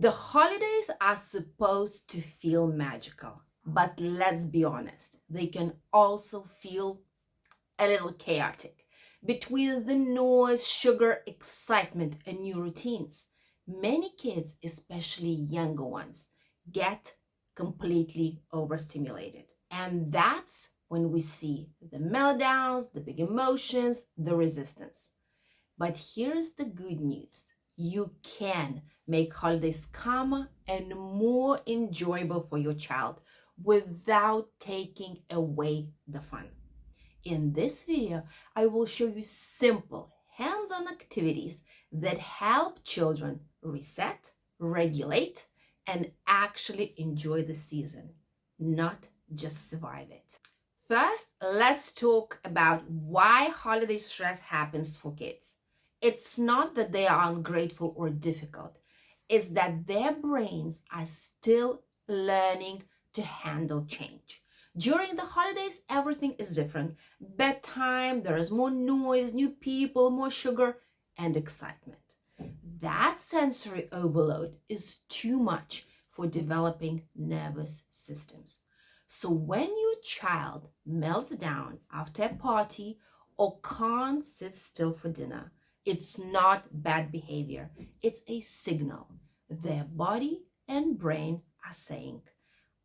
The holidays are supposed to feel magical, but let's be honest, they can also feel a little chaotic. Between the noise, sugar, excitement, and new routines, many kids, especially younger ones, get completely overstimulated. And that's when we see the meltdowns, the big emotions, the resistance. But here's the good news. You can make holidays calmer and more enjoyable for your child without taking away the fun. In this video, I will show you simple, hands-on activities that help children reset, regulate, and actually enjoy the season, not just survive it. First, let's talk about why holiday stress happens for kids. It's not that they are ungrateful or difficult. It's that their brains are still learning to handle change. During the holidays, everything is different. Bedtime, there is more noise, new people, more sugar, and excitement. That sensory overload is too much for developing nervous systems. So when your child melts down after a party or can't sit still for dinner, it's not bad behavior. It's a signal. Their body and brain are saying,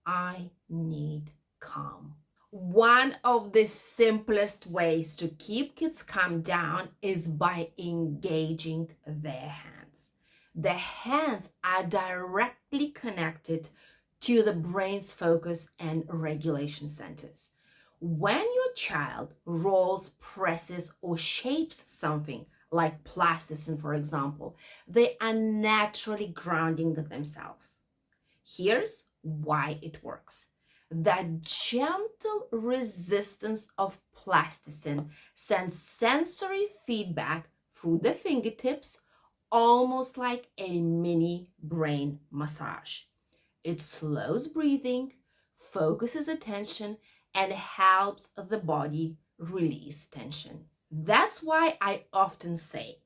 I need calm. One of the simplest ways to keep kids calm down is by engaging their hands. The hands are directly connected to the brain's focus and regulation centers. When your child rolls, presses, or shapes something, like plasticine, for example, they are naturally grounding themselves. Here's why it works. That gentle resistance of plasticine sends sensory feedback through the fingertips, almost like a mini brain massage. It slows breathing, focuses attention, and helps the body release tension. That's why I often say,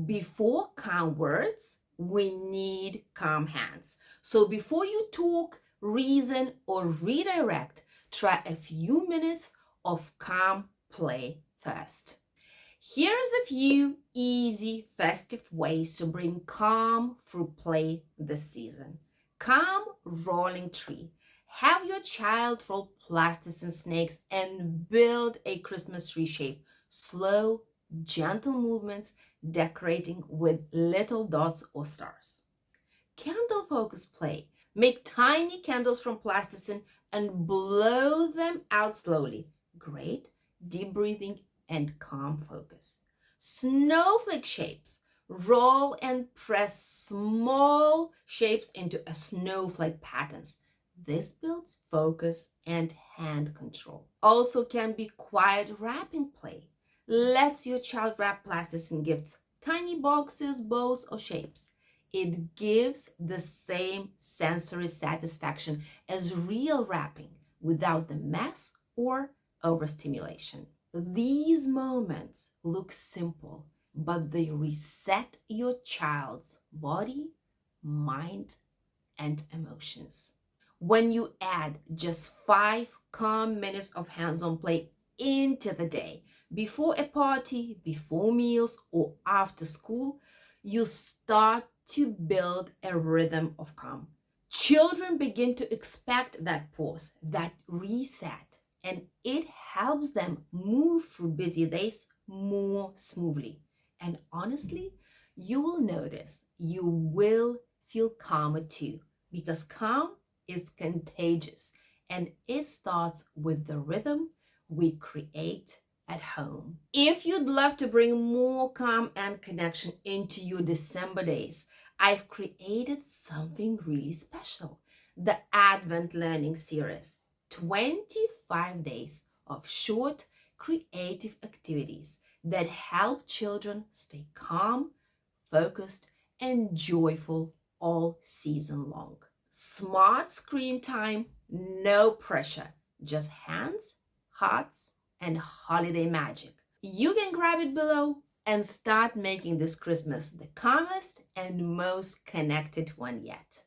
before calm words, we need calm hands. So before you talk, reason, or redirect, try a few minutes of calm play first. Here's a few easy festive ways to bring calm through play this season. Calm rolling tree. Have your child roll plasticine snakes and build a Christmas tree shape. Slow, gentle movements, decorating with little dots or stars. Candle focus play. Make tiny candles from plasticine and blow them out slowly. Great deep breathing and calm focus. Snowflake shapes. Roll and press small shapes into a snowflake patterns. This builds focus and hand control. Also can be quiet wrapping play. Lets your child wrap plasticine gifts, tiny boxes, bows, or shapes. It gives the same sensory satisfaction as real wrapping without the mess or overstimulation. These moments look simple, but they reset your child's body, mind, and emotions. When you add just 5 calm minutes of hands-on play into the day, before a party, before meals, or after school, you start to build a rhythm of calm. Children begin to expect that pause, that reset, and it helps them move through busy days more smoothly. And honestly, you will notice you will feel calmer too, because calm is contagious and it starts with the rhythm we create at home. If you'd love to bring more calm and connection into your December days, I've created something really special. The Advent Learning Series, 25 days of short, creative activities that help children stay calm, focused, and joyful all season long. Smart screen time, no pressure, just hands, hearts, and holiday magic. You can grab it below and start making this Christmas the calmest and most connected one yet.